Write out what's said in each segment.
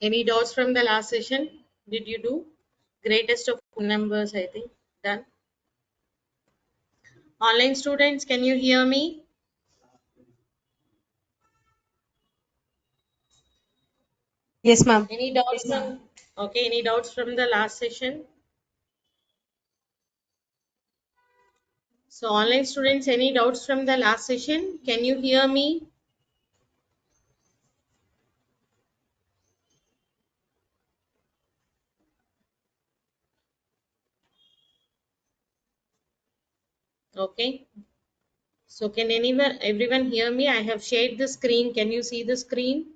Any doubts from the last session? Did you do? Greatest of numbers, I think. Done. Online students, can you hear me? Yes, ma'am. Any doubts from okay, any doubts from the last session? So online students, any doubts from the last session? Can you hear me? Okay. So can everyone hear me? I have shared the screen. Can you see the screen?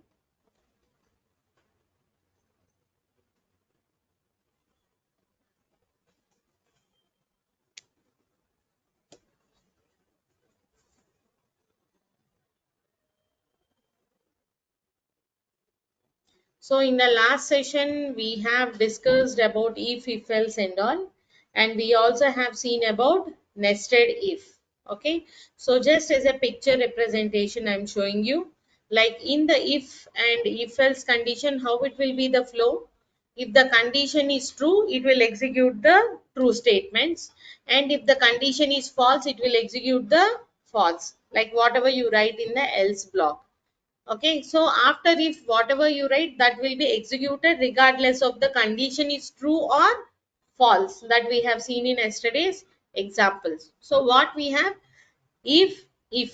So in the last session, we have discussed about if else and all, and we also have seen about nested if. Okay, so just as a picture representation, I'm showing you, like in the if and if else condition, how it will be the flow. If the condition is true, it will execute the true statements, and if the condition is false, it will execute the false, like whatever you write in the else block. Okay, so after if whatever you write, that will be executed regardless of the condition is true or false, that we have seen in yesterday's examples. So what we have, if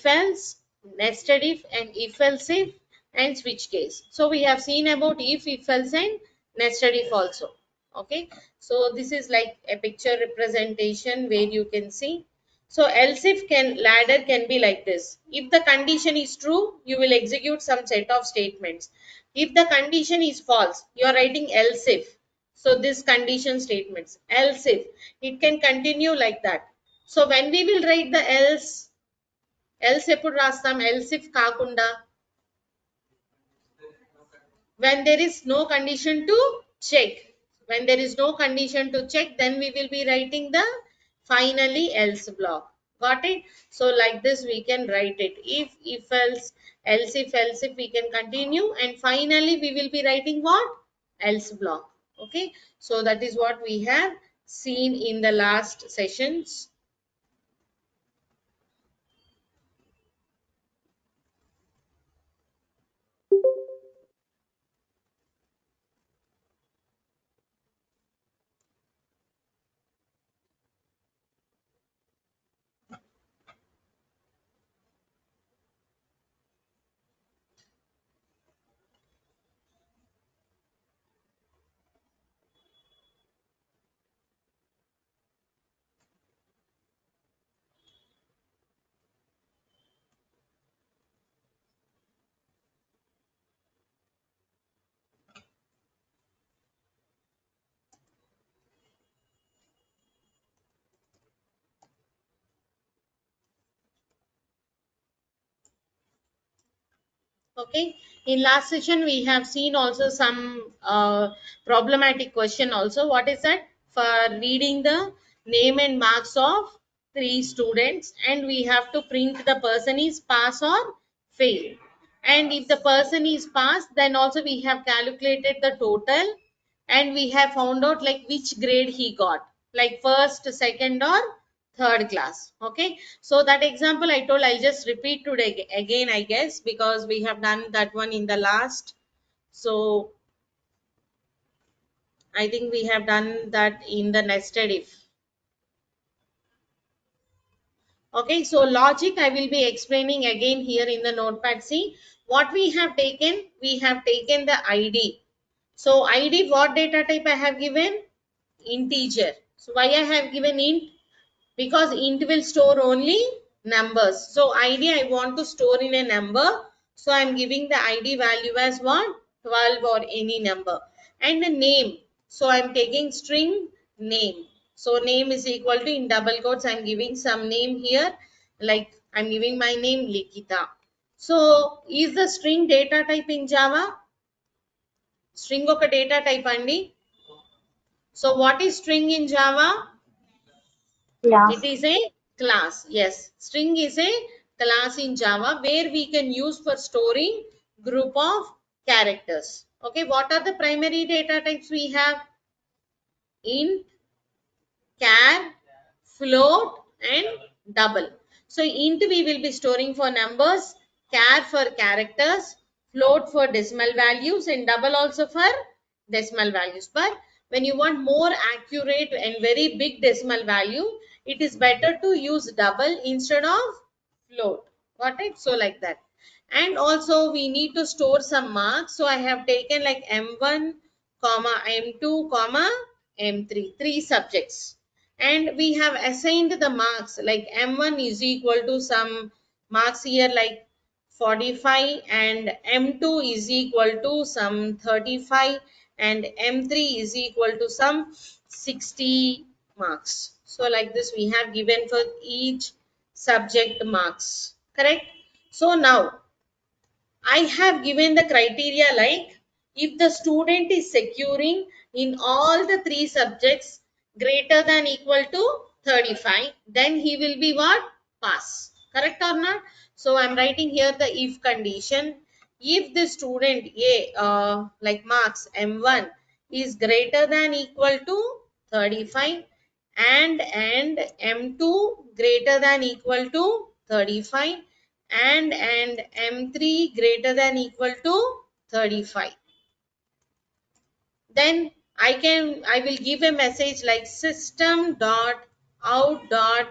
else, nested if, and if else if, and switch case. So we have seen about if else, and nested if also. Okay, so this is like a picture representation where you can see. So else if ladder can be like this. If the condition is true, you will execute some set of statements. If the condition is false, you are writing else if. So this condition statements, else if, it can continue like that. So when we will write the else ఎప్పుడు రాస్తాం else if కాకుండా when there is no condition to check. When there is no condition to check, then we will be writing the finally else block. Got it? So like this we can write it. If else if we can continue, and finally we will be writing what? Else block. Okay, so that is what we have seen in the last sessions. Okay, in last session we have seen also some problematic question also. What is that? For reading the name and marks of three students, and we have to print the person is pass or fail. And if the person is pass, then also we have calculated the total, and we have found out like which grade he got, like first, second, or third class. Okay, so that example I told, I'll just repeat today again, I guess, because we have done that one in the last. So I think we have done that in the nested if. Okay, so logic I will be explaining again here in the notepad. See what we have taken. We have taken the id. So id, what data type I have given? Integer. So why I have given int? Because int will store only numbers. So id I want to store in a number, so I'm giving the id value as what? 12 or any number. And the name, so I'm taking string name. So name is equal to, in double quotes I'm giving some name here, like I'm giving my name Likita. So is the string data type in Java? String oka data type andi. So what is string in Java? It Class. is a class. Yes, string is a class in Java where we can use for storing group of characters. Okay, what are the primary data types we have? Int, char, float and double. So int we will be storing for numbers, char for characters, float for decimal values and double also for decimal values. But when you want more accurate and very big decimal value, it is better to use double instead of float. Got it? So like that. And also we need to store some marks. So I have taken like M1, comma M2, comma M3, three subjects. And we have assigned the marks like M1 is equal to some marks here like 45 and M2 is equal to some 35 and M3 is equal to some 60 marks. So like this we have given for each subject marks, correct? So now I have given the criteria like if the student is securing in all the three subjects greater than equal to 35, then he will be what? Pass. Correct or not? So I'm writing here the if condition. If the student A like marks M1 is greater than equal to 35 and M2 greater than equal to 35 and M3 greater than equal to 35. Then I will give a message like system dot out dot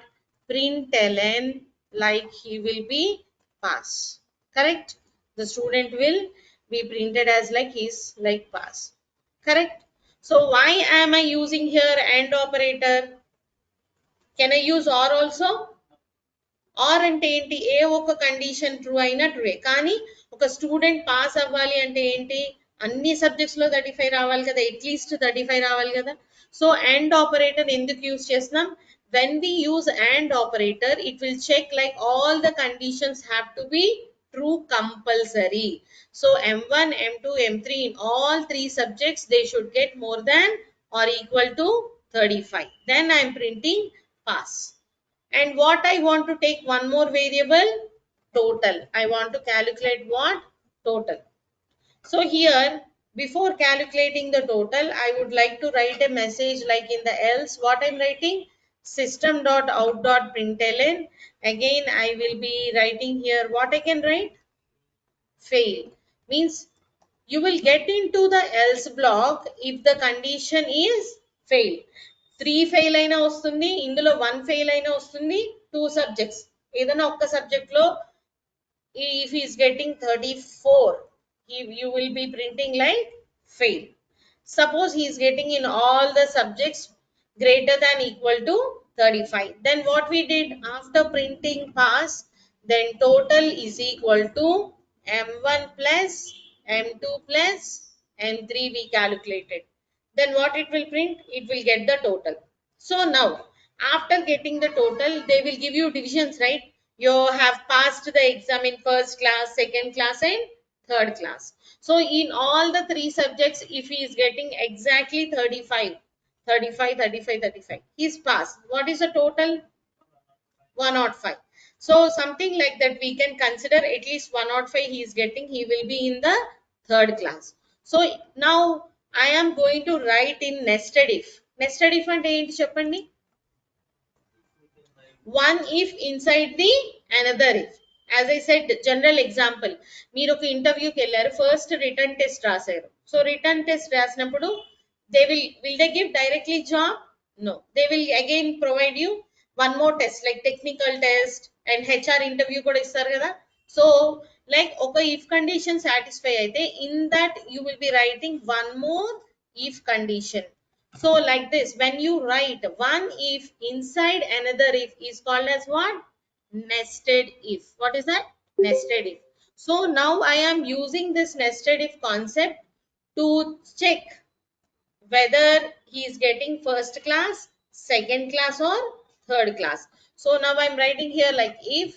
println like he will be pass. Correct? The student will be printed as like he's like pass. Correct? So why am I using here AND operator? Can I use OR also? R అంటే ఏంటి ఏ ఒక condition true అయినా ట్రూే కానీ ఒక student pass అవ్వాలి అంటే ఏంటి అన్ని సబ్జెక్ట్స్ లో 35 రావాలి కదా అట్లీస్ట్ 35 రావాలి కదా సో అండ్ ఆపరేటర్ ఎందుకు యూజ్ చేస్తున్నాం when we use and operator it will check like all the conditions have to be true compulsory so m1 m2 m3 in all three subjects they should get more than or equal to 35 then I am printing pass. And what I want to take one more variable, total. I want to calculate what? Total. So here, before calculating the total, I would like to write a message like in the else. What I'm writing? System.out.println. Again, I will be writing here what I can write? Fail. Means you will get into the else block if the condition is fail. 3 fail అయినా వస్తుంది ఇందులో 1 fail అయినా వస్తుంది 2 subjects ఏదైనా ఒక్క subject లో if he is getting 34 you will be printing like fail. Suppose he is getting in all the subjects greater than equal to 35 then what we did after printing pass then total is equal to m1 plus m2 plus m3 we calculated then what it will print it will get the total. So now after getting the total they will give you divisions, right? You have passed the exam in first class, second class and third class. So in all the three subjects if he is getting exactly 35 35 35 35 he's passed. What is the total? 105. So something like that we can consider at least 105 he is getting, he will be in the third class. So now I am going to write in nested if. Nested if ante enti cheppandi? One if inside the another if. As I said general example మీరు ఒక ఇంటర్వ్యూకి వెళ్ళారు first return test రాశారు so return test రాసినప్పుడు they will they give directly job? No, they will again provide you one more test like technical test and HR interview కూడా ఇస్తారు కదా so like ఒక if condition satisfy అయితే in that you will be writing one more if condition. So like this when you write one if inside another if is called as what? Nested if. What is that? Nested if. So now I am using this nested if concept to check whether he is getting first class, second class or third class. So now I'm writing here like if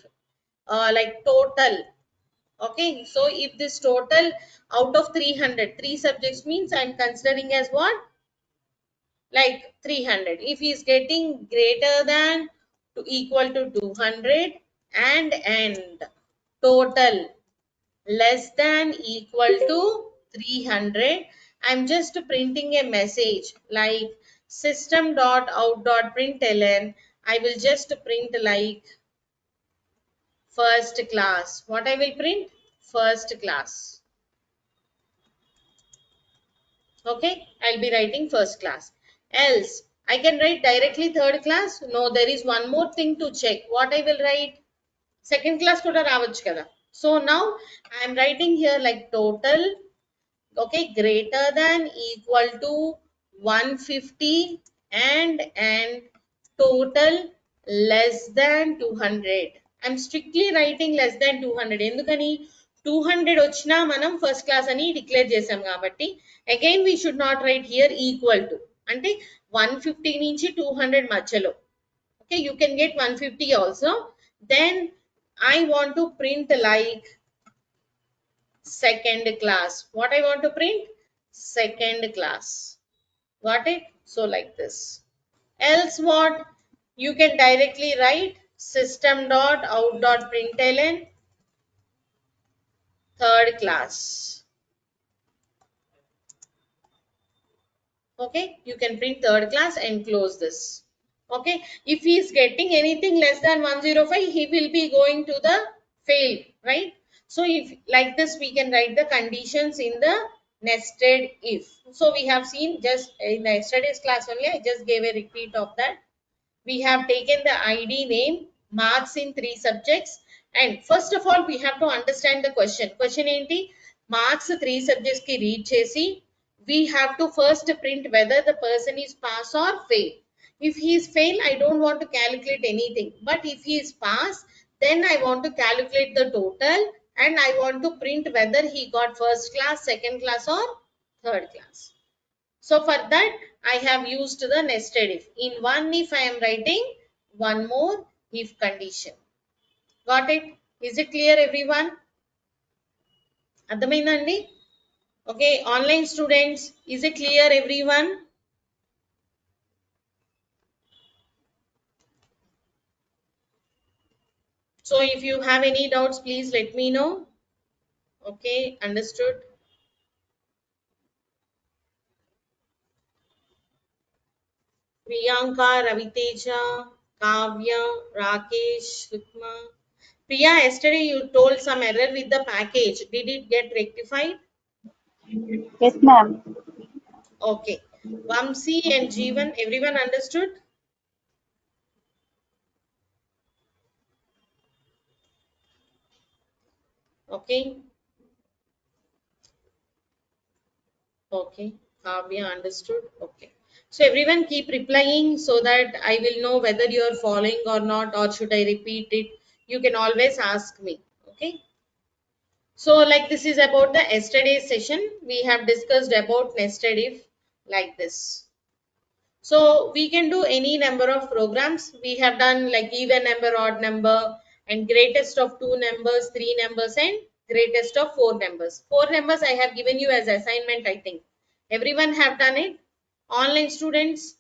like total. Okay, so if this total out of 300 three subjects means I'm considering as what? Like 300 if he is getting greater than to equal to 200 and total less than equal to 300. I'm just printing a message like system.out.println. I will just print like first class. What I will print? First class. Okay, I'll be writing first class. Else, I can write directly third class. No, there is one more thing to check. What I will write? Second class kuda రావచ్చు కదా. So now I am writing here like total, okay, greater than equal to 150 and total less than 200. I'm strictly writing less than 200. ఎందుకని 200 వచ్చినా మనం first class అని declare చేసాం కాబట్టి again we should not right here equal to, అంటే 150 నుంచి 200 మధ్యలో. Okay, you can get 150 also. Then I want to print like second class. What I want to print? Second class. Got it? So like this. Else what? You can directly write system.out.println third class. Okay, you can print third class and close this. Okay, if he is getting anything less than 105, he will be going to the fail, right? So if like this, we can write the conditions in the nested if. So we have seen just in yesterday's class only, I just gave a repeat of that. We have taken the id, name, marks in 3 subjects, and first of all we have to understand the question enti, marks 3 subjects ki read chesi we have to first print whether the person is pass or fail. If he is fail, I don't want to calculate anything, but if he is pass, then I want to calculate the total and I want to print whether he got first class, second class or third class. So for that, I have used the nested if. In one if, I am writing one more if condition. Got it? Is it clear, everyone? అర్థమైందండి? Okay, online students, is it clear, everyone? So if you have any doubts, please let me know. Okay, understood. Priyanka, Raviteja, Kavya, Rakesh, Sukma. Priya, yesterday you told some error with the package. Did it get rectified? Yes, ma'am. Okay. Vamsi and Jeevan, everyone understood? Okay. Okay. Kavya understood? Okay. So everyone keep replying so that I will know whether you are following or not, or should I repeat it? You can always ask me. Okay. So like this is about the yesterday's session. We have discussed about nested if like this. So we can do any number of programs. We have done like even number, odd number, and greatest of 2 numbers, 3 numbers, and greatest of 4 numbers. 4 numbers I have given you as assignment, I think. Everyone have done it. Online students,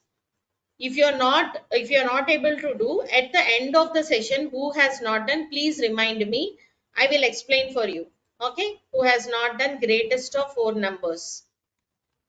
if you're not able to do at the end of the session, who has not done, please remind me. I will explain for you. Okay, who has not done greatest of 4 numbers?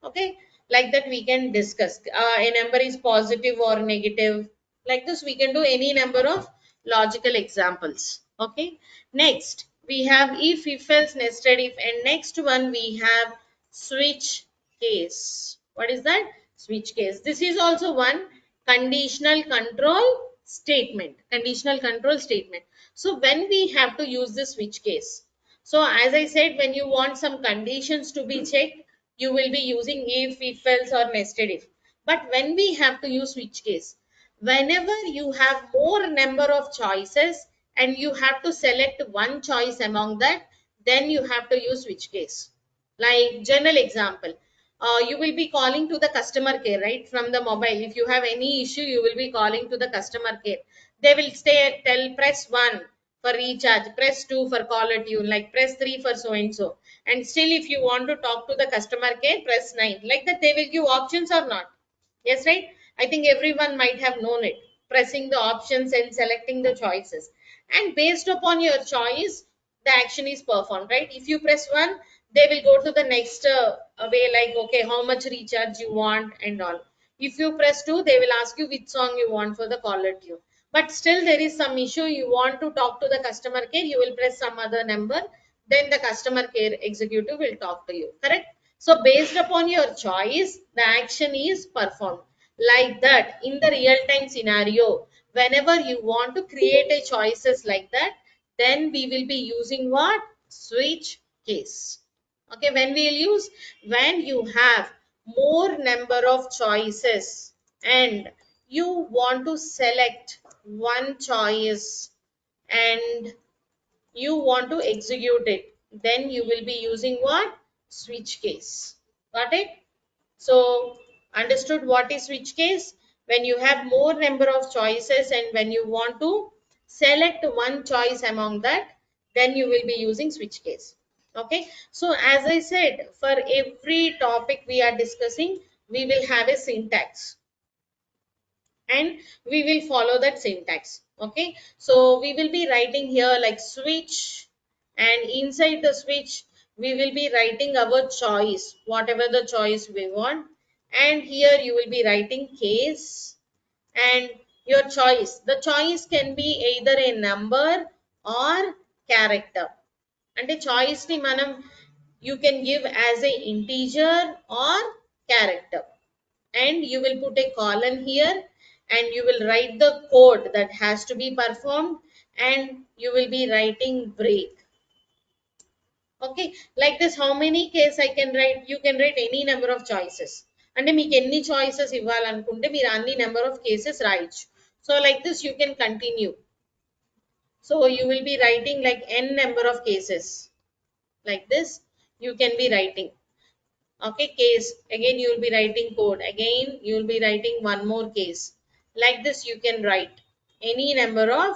Okay, like that we can discuss. A number is positive or negative. Like this, we can do any number of logical examples. Okay, next we have if else, nested if, and next one we have switch case. What is that? Switch case. This is also one conditional control statement. Conditional control statement. So when we have to use the switch case. So as I said, when you want some conditions to be checked, you will be using if else or nested if. But when we have to use switch case, whenever you have more number of choices and you have to select one choice among that, then you have to use switch case. Like general example, you will be calling to the customer care, right? From the mobile. If you have any issue, you will be calling to the customer care. They will tell press 1 for recharge, press 2 for caller tune, like press 3 for so and so. And still, if you want to talk to the customer care, press 9. Like that, they will give options or not. Yes, right? I think everyone might have known it. Pressing the options and selecting the choices. And based upon your choice, the action is performed, right? If you press 1, they will go to the next way, like, okay, how much recharge you want and all. If you press 2, they will ask you which song you want for the caller tune. But still there is some issue, you want to talk to the customer care, you will press some other number, then the customer care executive will talk to you, correct? So based upon your choice, the action is performed. Like that, in the real time scenario, whenever you want to create a choices like that, then we will be using what? Switch case. Okay, when we'll use, when you have more number of choices and you want to select one choice and you want to execute it, then you will be using what? Switch case. Got it? So understood what is switch case? When you have more number of choices and when you want to select one choice among that, then you will be using switch case. Okay. So as I said, for every topic we are discussing, we will have a syntax and we will follow that syntax. Okay. So we will be writing here like switch, and inside the switch we will be writing our choice, whatever the choice we want, and here you will be writing case and your choice. The choice can be either a number or character. And a choice ni manam, you can give as a integer or character, and you will put a colon here and you will write the code that has to be performed, and you will be writing break. Okay, like this, how many case I can write? You can write any number of choices, అంటే మీకు ఎన్ని choices ఇవ్వాలనుకుంటే మీరు అన్ని number of cases రాయొచ్చు. So like this you can continue. So you will be writing like n number of cases, like this you can be writing. Okay, case, again you will be writing code, again you will be writing one more case. Like this you can write any number of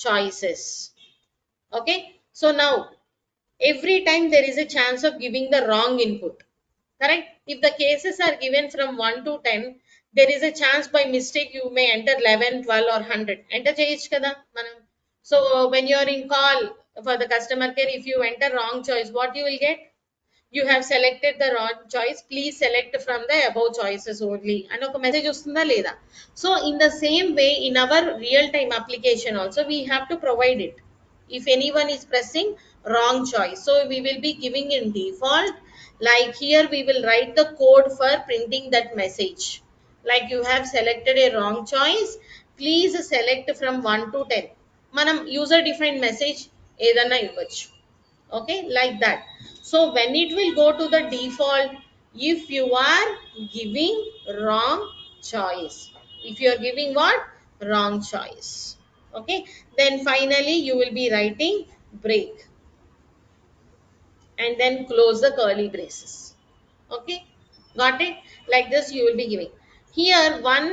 choices. Okay, so now every time there is a chance of giving the wrong input, correct? If the cases are given from 1 to 10, there is a chance by mistake you may enter 11, 12 or 100 enter cheyochu kada manam. So when you are in call for the customer care, if you enter wrong choice, what you will get? You have selected the wrong choice, please select from the above choices only and oka message vastunda leda. So in the same way, in our real time application also we have to provide it if anyone is pressing wrong choice. So we will be giving in default, like here we will write the code for printing that message, like you have selected a wrong choice, please select from 1 to 10. Manam user defined message ఏదన్నా ఇవ్వచ్చు. Okay, like that. So when it will go to the default, if you are giving wrong choice, if you are giving what? Wrong choice. Okay, then finally you will be writing break and then close the curly braces. Okay, got it? Like this you will be giving. Here one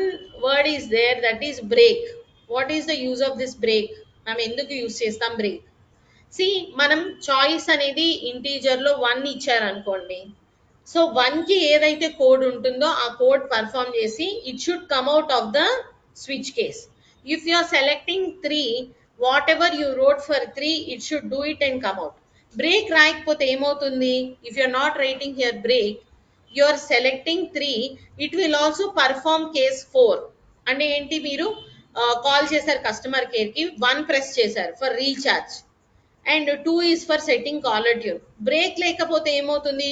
word is there, that is break. What is the use of this break? మనం ఎందుకు use చేస్తాం break? C మనం choice అనేది integer లో 1 ఇచ్చారనుకోండి, so 1 కి ఏదైతే code ఉంటుందో ఆ కోడ్ పర్ఫామ్ చేసి it should come out of the switch case. If you are selecting 3, whatever you wrote for 3 it should do it and come out. Break రాయకపోతే ఏమవుతుంది? If you are not writing here break, you are selecting 3, it will also perform case 4. అంటే ఏంటి, మీరు call చేశారు customer care కి, 1 press చేశారు for recharge and 2 is for setting caller tune. Break లేకపోతే ఏమవుతుంది?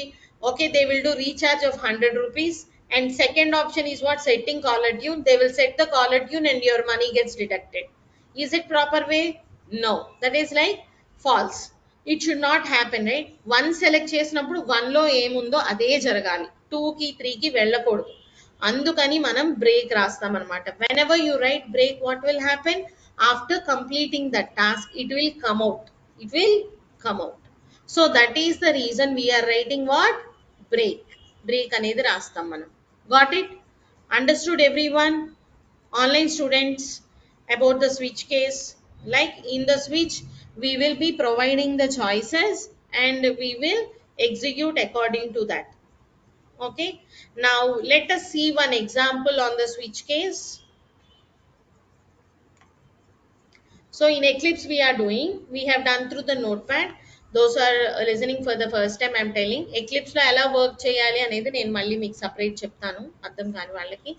Okay, they will do recharge of 100 rupees, and second option is what? Setting caller tune. They will set the caller tune and your money gets deducted. Is it proper way? No, that is like false. It should not happen, right? 1 select చేసినప్పుడు 1 లో ఏముందో అదే జరగాలి, 2 కి 3 కి వెళ్ళకూడదు. అందుకని మనం బ్రేక్ రాస్తాం అనమాట. whenever you write break, what will happen? After completing the task, it will come out, it will come out. So that is the reason we are writing what? Break. Break అనేది రాస్తాం మనం. Got it? Understood everyone? Online students, about the switch case, like in the switch we will be providing the choices and we will execute according to that. Okay, now let us see one example on the switch case. So in Eclipse we are doing, we have done through the notepad. those are listening for the first time, I'm telling Eclipse లో ఎలా work చేయాలి అనేది నేను మళ్ళీ మీకు separate చెప్తాను అర్థం కాని వాళ్ళకి.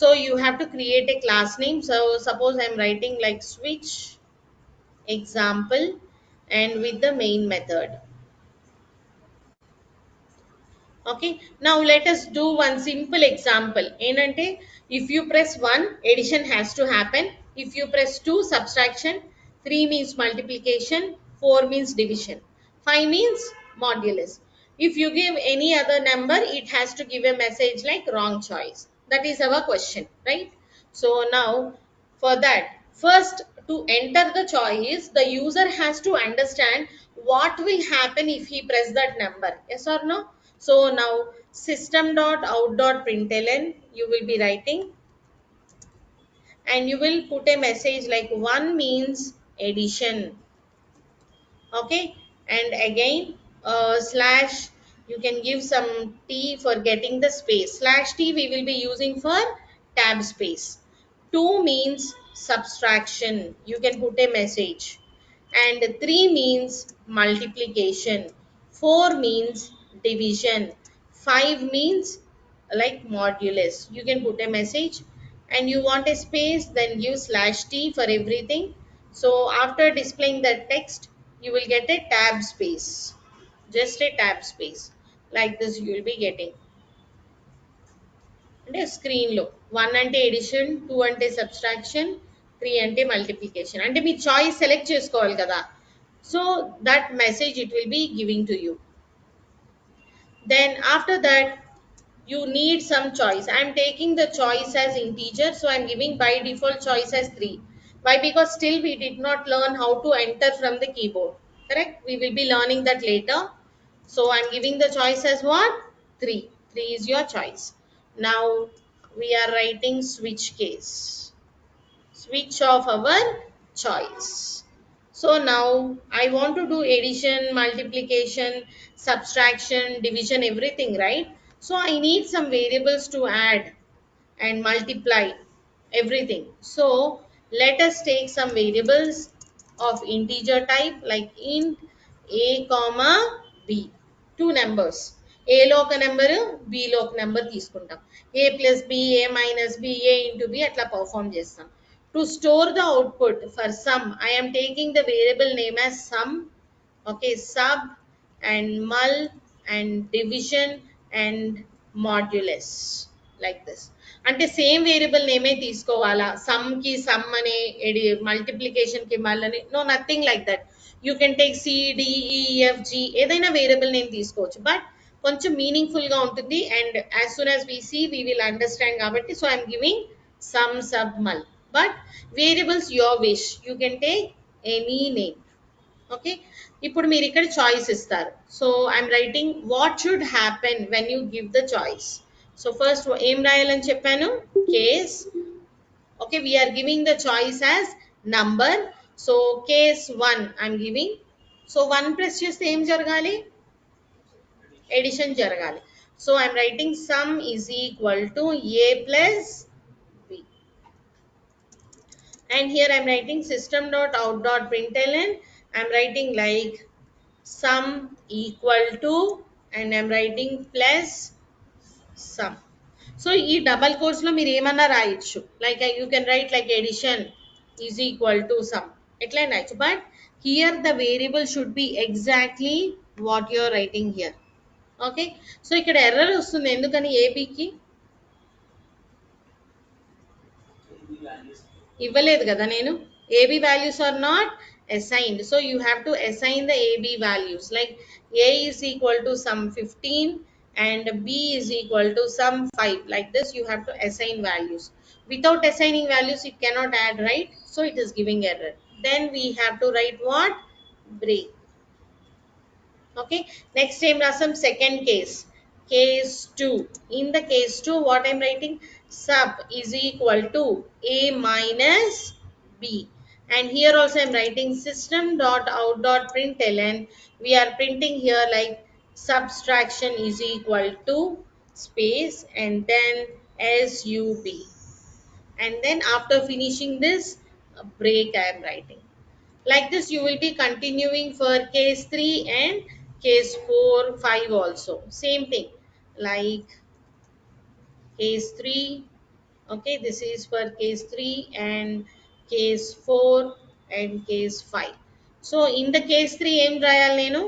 So you have to create a class name. So suppose I'm writing like switch example and with the main method. Okay, now let us do one simple example ఏంటంటే if you press 1 addition has to happen, if you press 2 subtraction, 3 means multiplication, 4 means division, 5 means modulus. If you give any other number it has to give a message like wrong choice. That is our question, right? So now for that, first, to enter the choice the user has to understand what will happen if he press that number, yes or no. So now system.out.println you will be writing, and you will put a message like 1 means addition. Okay, and again slash, you can give some t for getting the space, slash t we will be using for tab space. 2 means subtraction, you can put a message, and 3 means multiplication, 4 means division, 5 means like modulus, you can put a message, and you want a space then give slash t for everything. So after displaying the text you will get a tab space, just a tab space like this you will be getting. అంటే స్క్రీన్లో 1 అంటే edition, 2 అంటే subtraction, 3 అంటే multiplication, అంటే మీ choice select చేసుకోవాలి కదా. So that message it will be giving to you. Then after that you need some choice. I am taking the choice as integer, so I am giving by default choice as 3. Why? Because still we did not learn how to enter from the keyboard, correct? We will be learning that later. So I am giving the choice as what? 3. 3 is your choice. Now we are writing switch case, switch of our choice. So now I want to do addition, multiplication, subtraction, division, everything, right? So I need some variables to add and multiply everything. So let us take some variables of integer type like int a comma b, two numbers. A లో ఒక number, b లో ఒక number తీసుకుంటాం. a plus b, a minus b, a into b అట్లా perform చేస్తాం. To store the output for sum I am taking the variable name as sum. Okay, sub and mul and division and modulus like this. అంటే same variable నేమే తీసుకోవాలా, sum కి sum అని, multiplication కి mul అని, no nothing like that. You can take CDEFG ఏదైనా variable name తీసుకోవచ్చు, but కొంచెం మీనింగ్ఫుల్ గా ఉంటుంది and as soon as we see we will understand కాబట్టి. So I'm giving sum sub mul, but variables your wish, you can take any name. Okay, ఇప్పుడు మీరు ఇక్కడ choice ఇస్తారు. So I'm writing what should happen when you give the choice. So first ఏం రాయాలని చెప్పాను, case. Okay, we're giving the choice as number. So case 1 I'm giving. So 1 press చేస్తే ఏం జరగాలి, ఎడిషన్ జరగాలి. So I'm writing sum is equal to A plus B, and here I'm writing system.out.println. I'm writing like sum equal to, and I'm writing plus sum. So ఈ double quotes లో మీరు ఏమన్నా రాయొచ్చు, like you can write like addition is equal to sum, ఎట్లయినా రాయొచ్చు, but here the variable should be exactly what you're writing here. Okay, so ఇక్కడ error వస్తుంది ఎందుకని, ఏబికి ఇవ్వలేదు కదా నేను, AB values are not assigned. So you have to assign the AB values, like A is equal to some 15 and B is equal to some 5, like this you have to assign values. Without assigning values it cannot add, right? So it is giving error. Then we have to write what, break. Okay, next time rasam second case, case 2. In the case 2 what I'm writing, sub is equal to a minus b, and here also I'm writing system.out.println. We are printing here like subtraction is equal to space and then sub, and then after finishing this break I am writing. Like this you will be continuing for case 3 and case 4 5 also, same thing, like case 3. Okay, this is for case 3 and case 4 and case 5. So in the case 3 em rayal nenu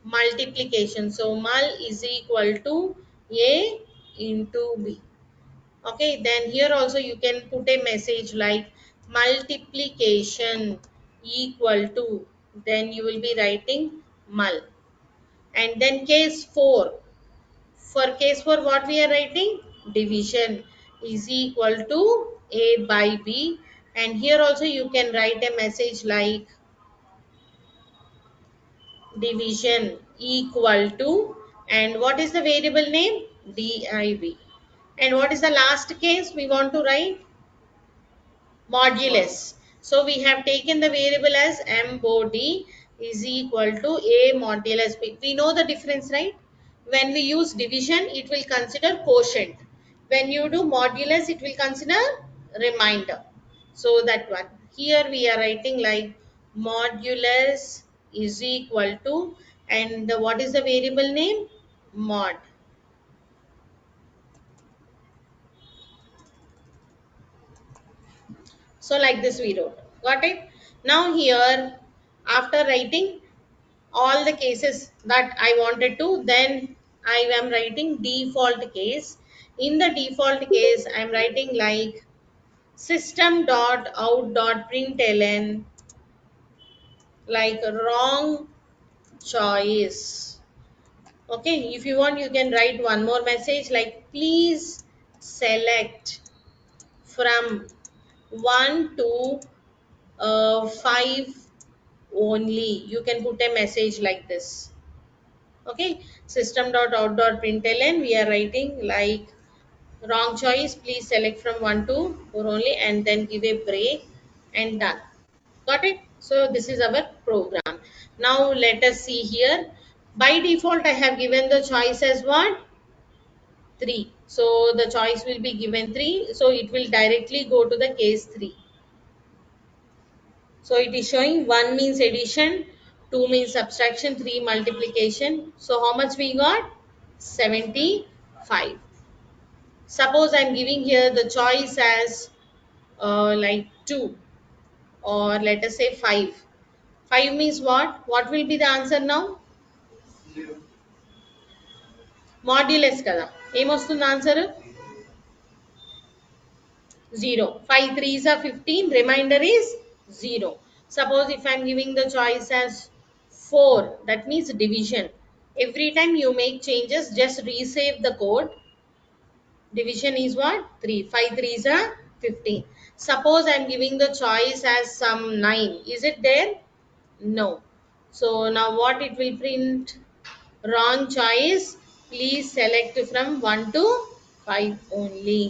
multiplication. So mul is equal to a into b. Okay, then here also you can put a message like multiplication equal to, then you will be writing mul. And then case 4, for case 4 what we are writing, division is equal to a by b. And here also you can write a message like division equal to, and what is the variable name, div. And what is the last case we want to write, modulus. So we have taken the variable as mod is equal to a modulus b. We know the difference, right? When we use division, it will consider quotient. When you do modulus, it will consider remainder. So that one. Here we are writing like modulus is equal to, and what is the variable name? Mod. So like this we wrote. Got it? Now here, after writing all the cases that I wanted to, then I am writing default case. In the default case, I am writing like system dot out dot println like wrong choice. Okay, if you want, you can write one more message like please select from 1 to 5 only. You can put a message like this. Okay, system dot out dot println we are writing like wrong choice, please select from 1 to 4 only, and then give a break and done. Got it? So this is our program. Now let us see here. By default I have given the choice as what, 3. So the choice will be given 3, so it will directly go to the case 3. So it is showing 1 means addition, 2 means subtraction, 3 multiplication. So how much we got? 75. Suppose I am giving here the choice as like 2, or let us say 5. 5 means what? What will be the answer now? Modulus kada. ఏమొస్తుంది answer? 0. 5 3s are 15, remainder is 0. Suppose if I am giving the choice as 4, that means division. Every time you make changes, just resave the code. Division is what? 3. 5 3s are 15. Suppose I am giving the choice as some 9. Is it there? No. So now what it will print? Wrong choice. Please select from 1 to 5 only.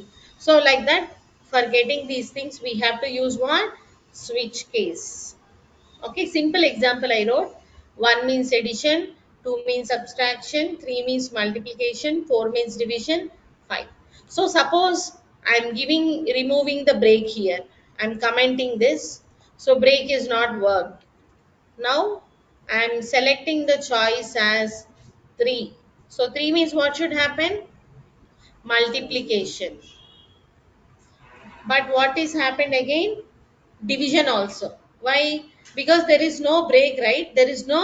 So like that, for getting these things, we have to use one switch case. Okay, simple example I wrote. 1 means addition, 2 means subtraction, 3 means multiplication, 4 means division, 5. So suppose I am removing the break here. I am commenting this. So break is not worked. Now I am selecting the choice as 3. So 3 means what should happen? Multiplication. But what is happened again? Division also. Why? Because there is no break, right? There is no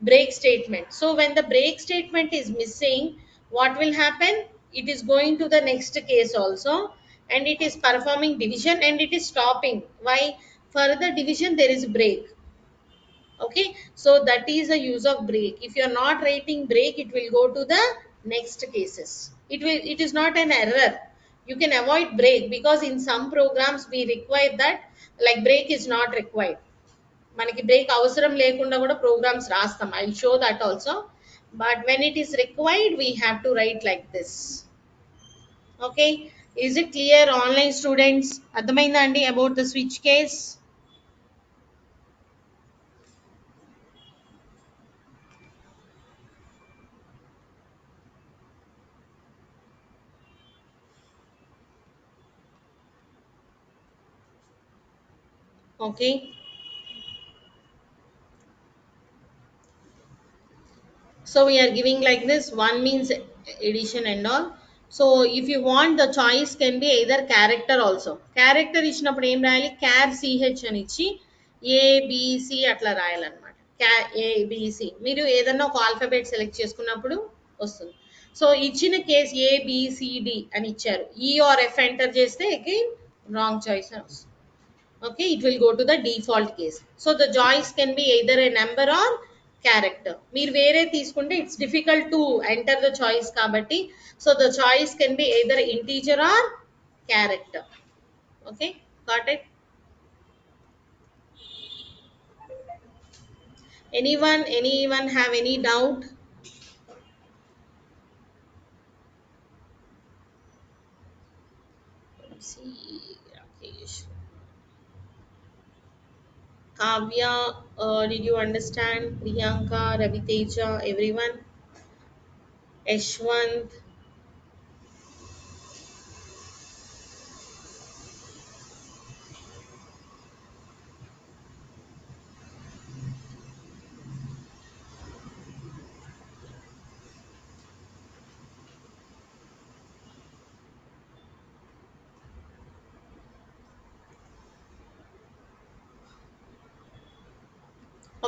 break statement. So when the break statement is missing, what will happen? It is going to the next case also, and it is performing division and it is stopping. Why? For the division there is break. Okay, so that is the use of break. If you are not writing break, it will go to the next cases. It is not an error. You can avoid break because in some programs we require that, like break is not required. మనకి break అవసరం లేకుండా కూడా programmes రాస్తాం. I show that also, but when it is required we have to right like this. Okay, is it clear online students? అర్థమైందా అండి about the switch case? Okay, So we are giving like this. One means addition and all. So if you want, the choice can be either character also. Character ఇచ్చినప్పుడు ఏం రాయాలి? క్యార్ CH అని ఇచ్చి ABC అట్లా రాయాలన్నమాట. ABC మీరు ఏదన్నా ఒక alphabet select చేసుకున్నప్పుడు వస్తుంది. సో ఇచ్చిన కేస్ ఏబిసిడి అని ఇచ్చారు. ఈ ఆర్ ఎఫ్ ఎంటర్ చేస్తే అగైన్ రాంగ్ చాయిస్ అని వస్తుంది. Okay, it will go to the default case. So the choice can be either a number or character. మీరు వేరే తీసుకుంటే it's difficult to enter the choice కాబట్టి, so the choice can be either integer or character. Okay, got it? Anyone have any doubt? Let's see. Rakesh. Kavya, did you understand? Priyanka, Raviteja, everyone? Yashwant.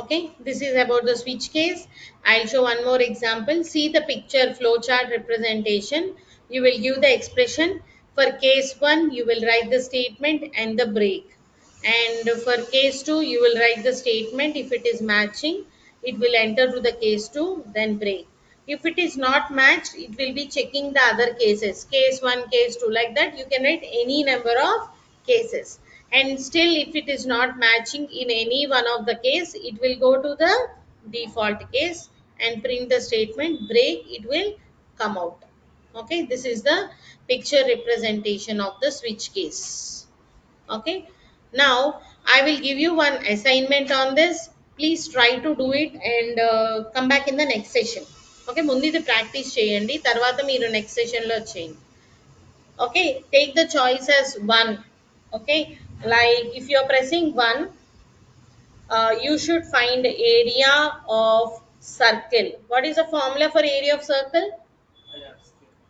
Okay, this is about the switch case. I'll show one more example. See the picture flowchart representation. You will give the expression. For case 1, you will write the statement and the break. And for case 2, you will write the statement. If it is matching, it will enter to the case 2, then break. If it is not matched, it will be checking the other cases. Case 1, case 2, like that. You can write any number of cases, and still if it is not matching in any one of the case, it will go to the default case and print the statement. Break, it will come out. Okay, this is the picture representation of the switch case. Okay, now I will give you one assignment on this. Please try to do it and come back in the next session. Okay, ముందు ఇది practice చేయండి, తర్వాత మీరు next సెషన్లో చేయండి. Okay, take the choice as 1. Okay, like if you're pressing 1, you should find area of circle. What is the formula for area of circle?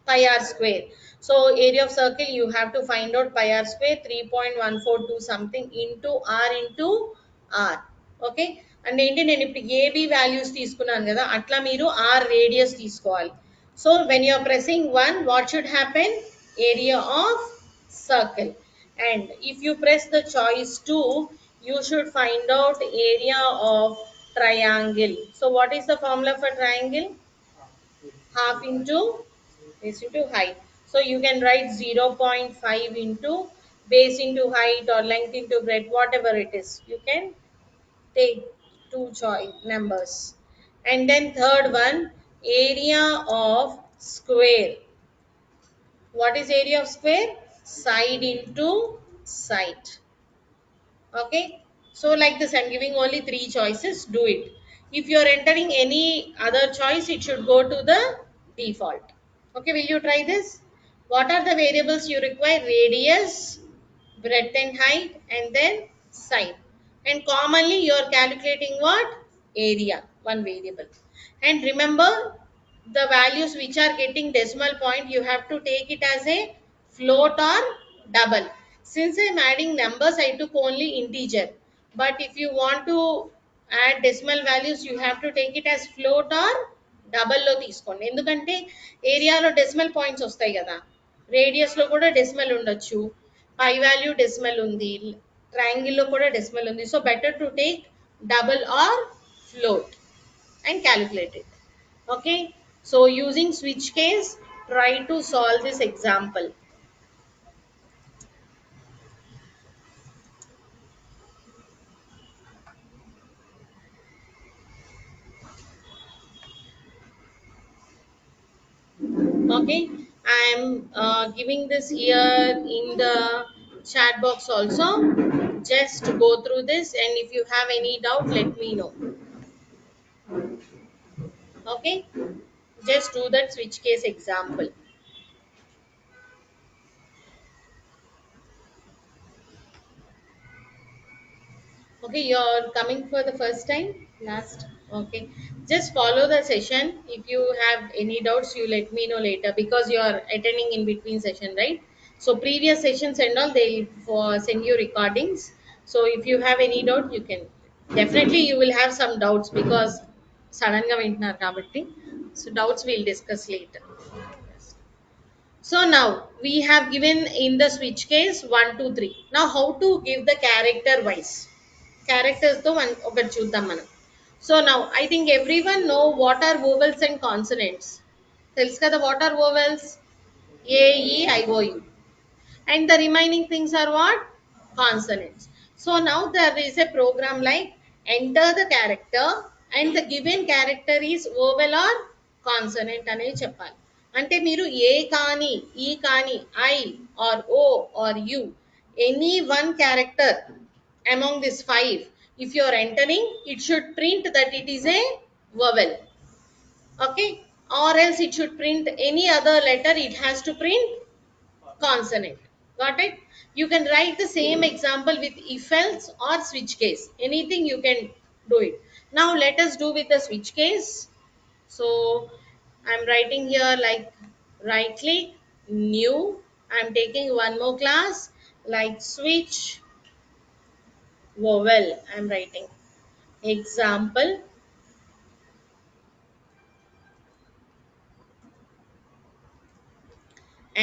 Pi r square. So area of circle, you have to find out pi r square 3.142 something into r. Okay, and ఏంటి నేను ఇప్పుడు AB values తీసుకున్నాను కదా, అట్లా మీరు R radius తీసుకోవాలి. So when you are pressing 1, what should happen? Area of circle. And if you press the choice 2, you should find out area of triangle. So what is the formula for triangle? Half into base into height. So you can write 0.5 into base into height or length into breadth, whatever it is. You can take two choice numbers. And then third one, area of square. What is area of square? Side into side. Okay, so like this I'm giving only 3 choices. Do it. If you are entering any other choice, it should go to the default. Okay, will you try this? What are the variables you require? Radius, breadth and height, and then side. And commonly you are calculating what? Area, one variable. And remember, the values which are getting decimal point, you have to take it as a float or double. Since I'm adding numbers, I took only integer. But if you want to add decimal values, you have to take it as float or double లో తీసుకోండి. ఎందుకంటే ఏరియాలో decimal points వస్తాయి కదా, radius లో కూడా decimal ఉండొచ్చు, pi value decimal ఉంది, ట్రయాంగిల్ లో కూడా డెసిమల్ ఉంది. So better to take double or float and calculate it. Okay, so using switch case, try to solve this example. Okay, I am giving this here in the chat box also. Just go through this, and if you have any doubt, let me know. Okay, just do that switch case example. Okay, you're coming for the first time? Last? Okay, just follow the session. If you have any doubts, you let me know later, because you are attending in between session, right? So previous sessions and all, they'll send you recordings. So if you have any doubt, you can, definitely you will have some doubts, because sudden ga vintunar kabatti. So doubts we'll discuss later. So now we have given in the switch case 1, 2, 3. Now how to give the character wise? Characters తో ఒకటి చూద్దాం మనం. So now I think everyone know what are vowels and consonants. తెలుసు కదా what are vowels? A, E, I, O, U. And the remaining things are what? Consonants. So now there is a program like enter the character and the given character is vowel or consonant అనేది చెప్పాలి. అంటే మీరు ఏ కానీ E కానీ I or O or U any one character among these five, if you are entering, it should print that it is a vowel. Okay, or else it should print any other letter, it has to print consonant. Got it? You can write the same example with if else or switch case, anything you can do it. Now let us do with the switch case. So I'm writing here like right click, new. I'm taking one more class like switch vowel. I'm writing example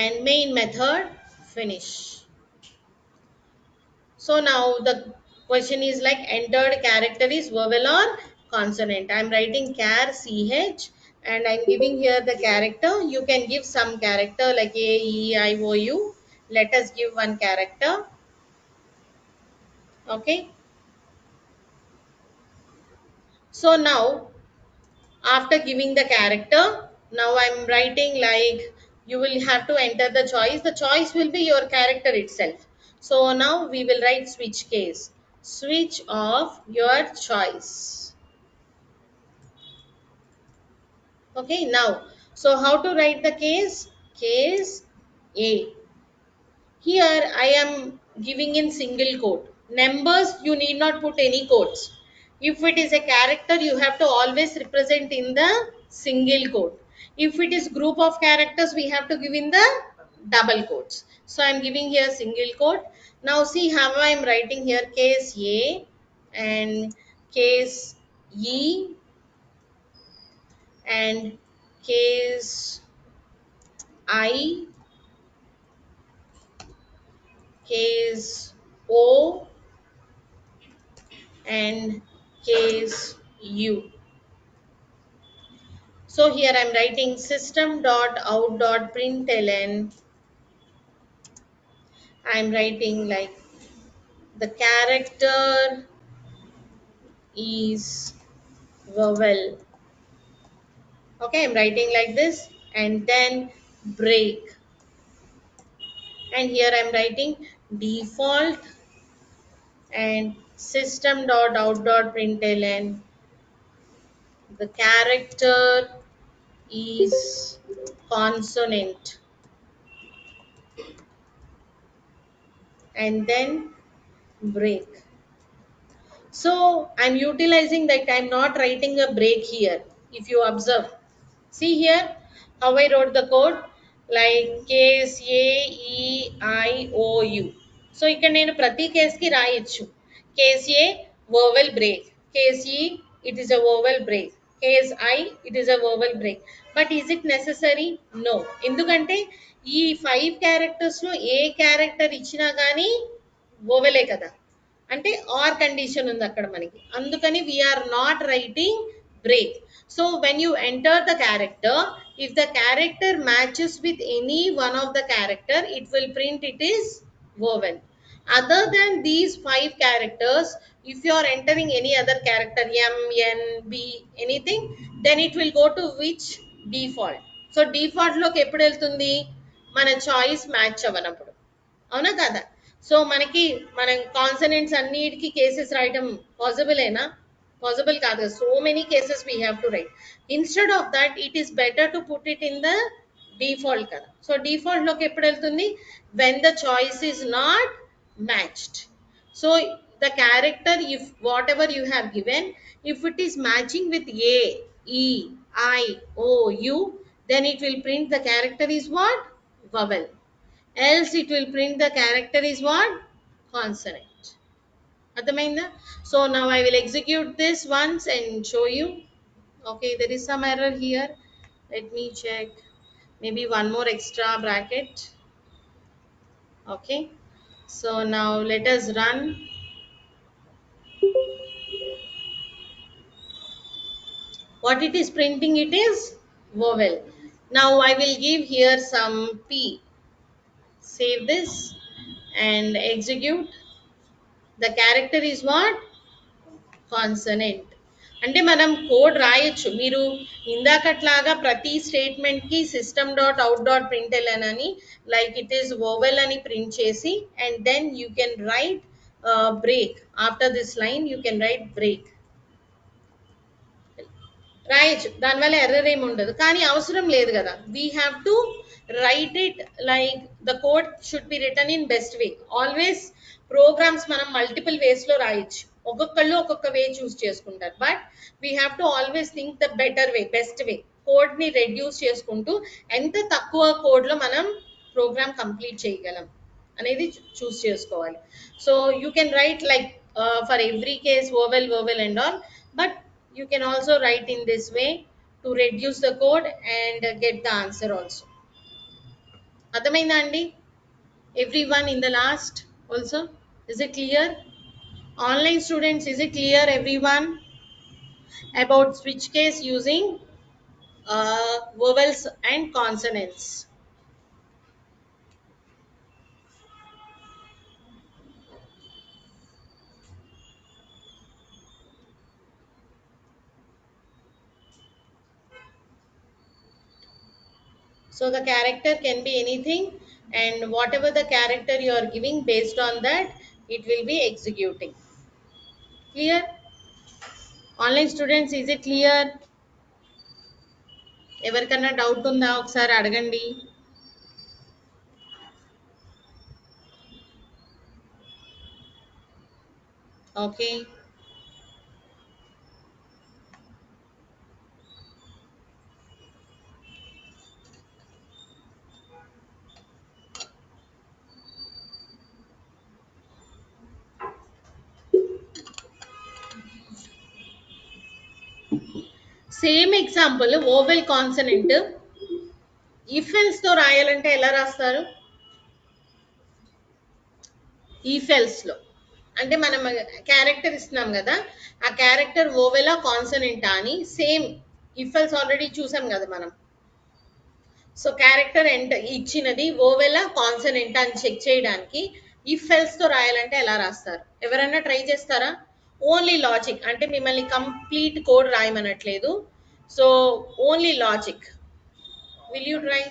and main method finish. So now the question is like entered character is vowel or consonant. I'm writing char ch and I'm giving here the character. You can give some character like a, e, I, o, u. Let us give one character. Okay. So now after giving the character, now I'm writing like you will have to enter the choice. The choice will be your character itself. So now we will write switch case. Switch off your choice. Okay, now, so how to write the case? Case A. Here I am giving in single quote. Numbers, you need not put any quotes. If it is a character, you have to always represent in the single quote. If it is group of characters, we have to give in the double quotes. So I am giving here single quote. Now see how I am writing here case A and case E and case I, case O and case U. So here I'm writing system.out.println. I'm writing like the character is vowel. Okay, I'm writing like this and then break. And here I'm writing default and system.out.println. The character is consonant and then break. So I'm utilizing that, I'm not writing a break here. If you observe, see here how I wrote the code like case A E I O U. So ఇక్కడ నేను ప్రతి case కి రాయొచ్చు. Case A vowel break, case E it is a vowel break, case I it is a vowel break. But is it necessary? No. ఎందుకంటే ఈ 5 characters లో ఏ character ఇచ్చినా కానీ vowel కదా. అంటే ఆర్ కండిషన్ ఉంది అక్కడ మనకి, అందుకని we are not writing break. So when you enter the character, if the character matches with any one of the character, it will print it is vowel. Other than these 5 characters, if you are entering any other character m, n, b, anything, then it will go to which default. So default లోకి ఎప్పుడు వెళ్తుంది? మన choice match అవ్వనప్పుడు. అవునా కదా? So మనకి మనం consonants అన్నిటికీ cases రాయడం పాసిబులేనా? పాసిబుల్ కాదు. So many cases we have to right. Instead of that it is better to put it in the default కదా. సో డిఫాల్ట్ లోకి ఎప్పుడు వెళ్తుంది? When the choice is not matched. So the character, if what ever you have given, if it is matching with a, E, I, O, U, then it will print the character is what? Vowel. Else it will print the character is what? Consonant. అర్థమైందా? So now I will execute this once and show you. Okay, there is some error here. Let me check. Maybe one more extra bracket. Okay. So now let us run. What it is printing, it is vowel. Now I will give here some P. Save this and execute. The character is what? Consonant. అంటే మనం code రాయొచ్చు. మీరు ఇందాకట్లాగా ప్రతి statement కి system dot out dot println అని like it is vowel అని print చేసి and then you can write break after this line you can write break రాయొచ్చు. దానివల్ల ఎర్రర్ ఏమి ఉండదు, కానీ అవసరం లేదు కదా. We have to write it like the code should be return in best way. Always programs మనం మల్టిపుల్ వేస్ లో రాయొచ్చు. ఒక్కొక్కళ్ళు ఒక్కొక్క వే చూస్ చేసుకుంటారు, but we have to always think the better way, best way. Code ని reduce చేసుకుంటూ ఎంత తక్కువ కోడ్ లో మనం ప్రోగ్రామ్ కంప్లీట్ చేయగలం అనేది చూస్ చేసుకోవాలి. So you can write like for every case vowel and all, but you can also write in this way to reduce the code and get the answer also. అర్థమైందా అండి? Everyone in the last also, is it clear? Online students, is it clear everyone about switch case using vowels and consonants? So the character can be anything, and whatever the character you are giving, based on that it will be executing. Clear? Online students, is it clear? ఎవరికన్నా doubt ఉందా ఒకసారి అడగండి. Okay. Same example vowel consonant if else తో రాయాలంటే ఎలా రాస్తారు? If else లో అంటే మనం క్యారెక్టర్ ఇస్తున్నాం కదా, ఆ క్యారెక్టర్ ఓవెలా కాన్సనెంటా అని సేమ్ ఇఫ్ ఎల్స్ ఆల్రెడీ చూసాం కదా మనం. సో క్యారెక్టర్ ఎంట ఇచ్చినది ఓవెలా కాన్సనెంటా అని చెక్ చేయడానికి ఇఫ్ ఎల్స్ తో రాయాలంటే ఎలా రాస్తారు? ఎవరైనా ట్రై చేస్తారా? ఓన్లీ లాజిక్, అంటే మిమ్మల్ని కంప్లీట్ కోడ్ రాయమనట్లేదు. So only logic. Will you try?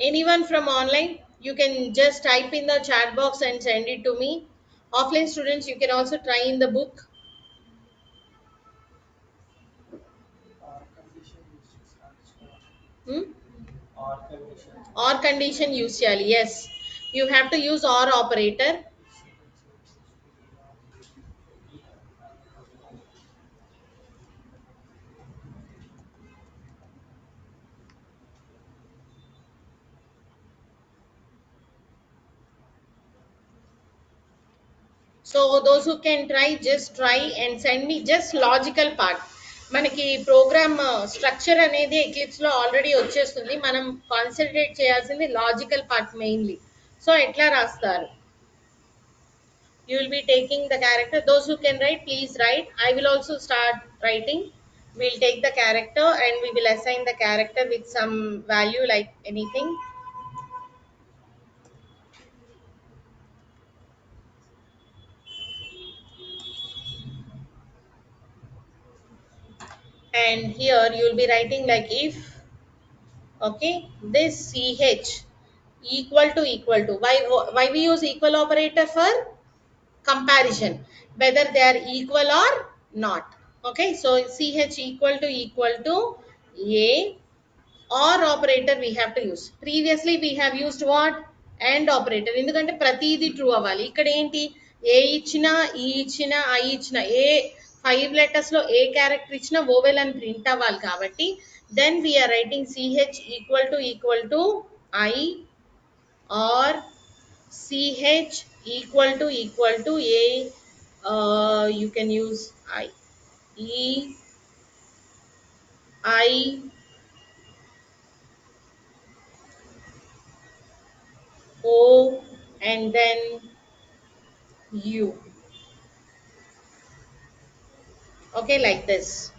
Anyone from online? You can just type in the chat box and send it to me. Offline students, you can also try in the book. Hmm? Or condition use cheyali. Yes, you have to use or operator. So those who can try, just try and send me just logical part. మనకి program structure అనేది eclipse లో already వచ్చేస్తుంది, మనం concentrate చేయాల్సింది logical part mainly. So ఎట్లా రాస్తారు? You will be taking the character. Those who can write, please write. I will also start writing. We'll take the character and we will assign the character with some value like anything. And here you will be writing like if, okay, this ch equal to, why we use equal operator? For comparison, whether they are equal or not. Okay, so ch equal to a, or operator we have to use. Previously we have used what? And operator. ఎందుకంటే ప్రతిదీ true అవ్వాలి. ఇక్కడ ఏంటి? ఏ ఇచ్చినా, ఈ ఇచ్చినా, I ఇచ్చినా, ఏ 5 letters లో ఏ క్యారెక్టర్ ఇచ్చినా ఓవెల్ అని ప్రింట్ అవ్వాలి కాబట్టి then we are writing ch equal to i or ch equal to a you can use I E I O and then U. Okay, like this.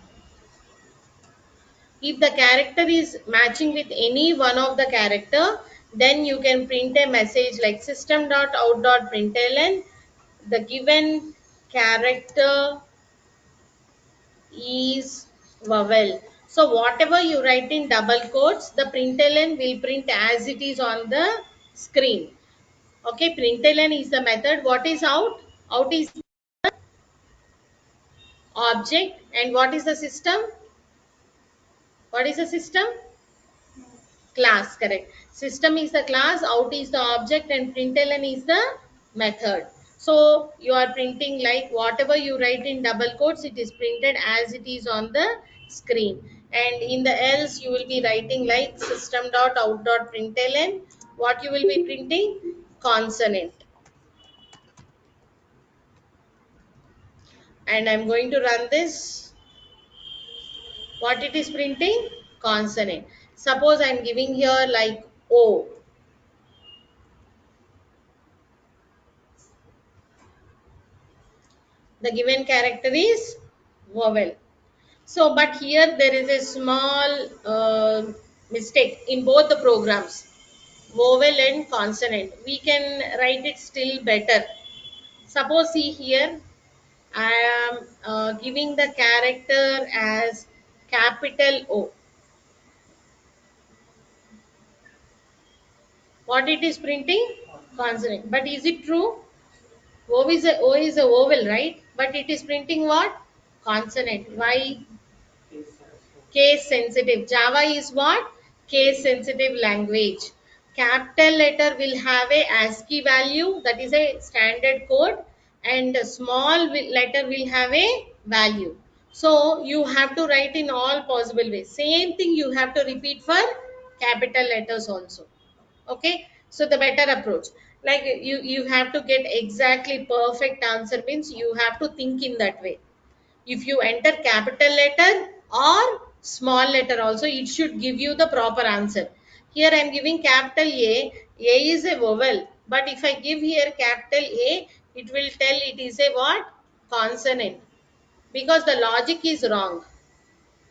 If the character is matching with any one of the character, then you can print a message like system.out.println. The given character is vowel. So whatever you write in double quotes, the println will print as it is on the screen. Okay, println is the method. What is out? Out is object. And what is the system? What is the system? Class, correct. System is the class, out is the object, and println is the method. So you are printing like whatever you write in double quotes, it is printed as it is on the screen. And in the else, you will be writing like system.out.println. What you will be printing? Consonant. And I'm going to run this. What it is printing? Consonant. Suppose I'm giving here like O. The given character is vowel. So, but here there is a small mistake in both the programs, vowel and consonant. We can write it still better. Suppose see here, I am giving the character as capital O. What it is printing? Consonant. But is it true? O is a vowel, right? But it is printing what? Consonant. Why? Case sensitive. Java is what? Case sensitive language. Capital letter will have a ASCII value, that is a standard code, and a small letter will have a value. So you have to write in all possible ways. Same thing you have to repeat for capital letters also. Okay, so the better approach, like you have to get exactly perfect answer means you have to think in that way. If you enter capital letter or small letter also, it should give you the proper answer. Here I am giving capital A is a vowel, but if I give here capital A, it will tell it is a what? Consonant, because the logic is wrong.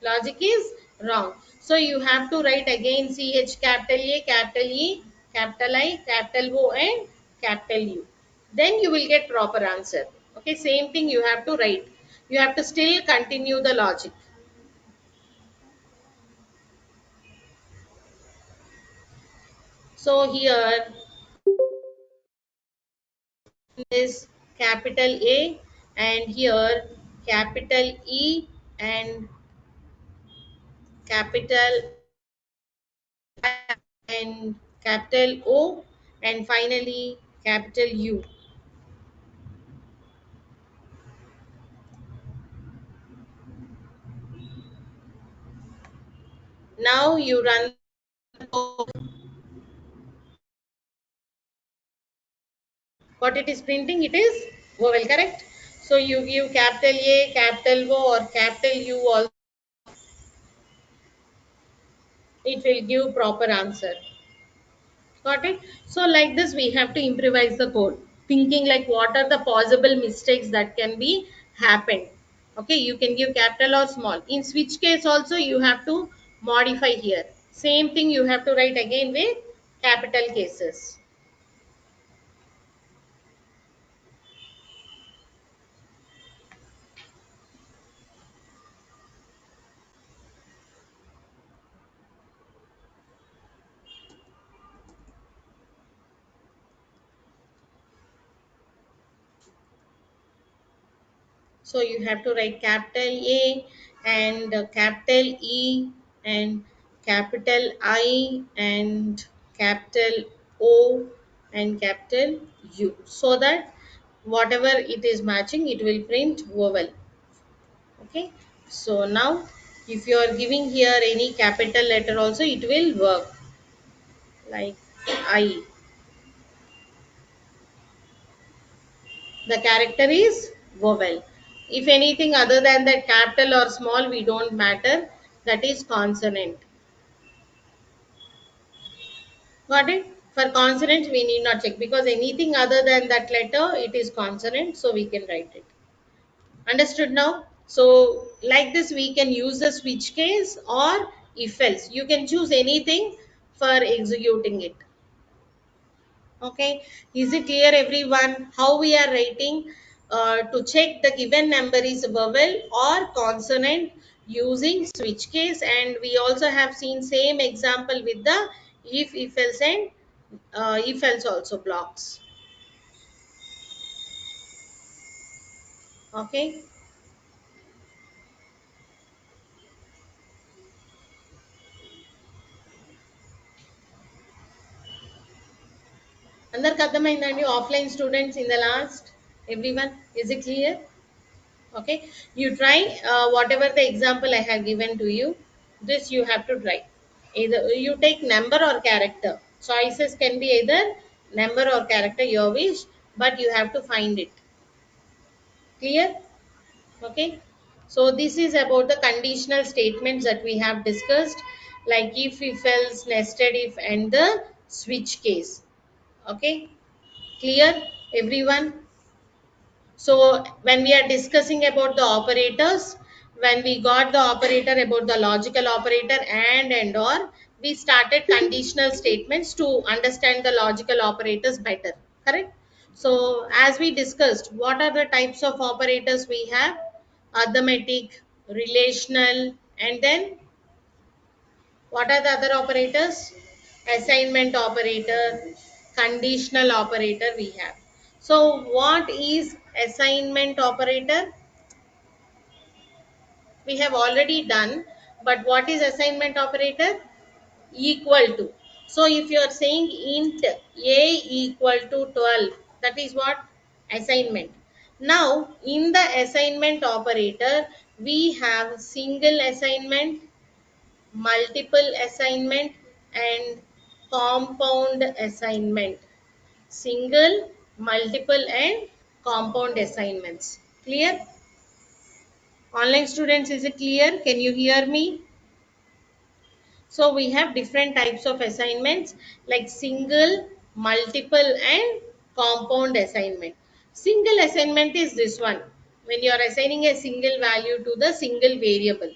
Logic is wrong. So you have to write again ch, capital A, capital E, capital I, capital O and capital U, then you will get proper answer. Okay, same thing you have to write. You have to still continue the logic. So here is capital A, and here capital E and capital I and capital O and finally capital U. Now you run what it is printing, it is vowel, correct? So you give capital A, capital O or capital U also, it will give proper answer. Got it? So like this we have to improvise the code, thinking like what are the possible mistakes that can be happened. Okay, you can give capital or small. In switch case also you have to modify here. Same thing you have to write again with capital cases. So you have to write capital A and capital E and capital I and capital O and capital U, so that whatever it is matching, it will print vowel. Okay, so now if you are giving here any capital letter also, it will work. Like I, the character is vowel. If anything other than that, capital or small, we don't matter, that is consonant. Got it? For consonants we need not check, because anything other than that letter, it is consonant, so we can write it. Understood now? So like this we can use the switch case or if else. You can choose anything for executing it. Okay. Is it clear everyone? How we are writing to check the given number is vowel or consonant using switch case, and we also have seen same example with the if else and if else also blocks. Okay. అందరికి అర్థమైందండి offline students in the last everyone is it clear okay you try whatever the example I have given to you this you have to try either you take number or character choices can be either number or character your wish but you have to find it clear okay so this is about the conditional statements that we have discussed like if else nested if and the switch case okay clear everyone. So when we are discussing about the operators, when we got the operator about the logical operator and or, we started conditional statements to understand the logical operators better. Correct? So as we discussed, what are the types of operators we have? Arithmetic, relational, and then what are the other operators? Assignment operator, conditional operator we have. So what is assignment operator? We have already done, but what is assignment operator? Equal to. So if you are saying int a equal to 12, that is what? Assignment. Now in the assignment operator, we have single assignment, multiple assignment and compound assignment. Single, multiple and compound assignments. Clear? Online students, is it clear? Can you hear me? So we have different types of assignments like single, multiple and compound assignment. Single assignment is this one, when you are assigning a single value to the single variable.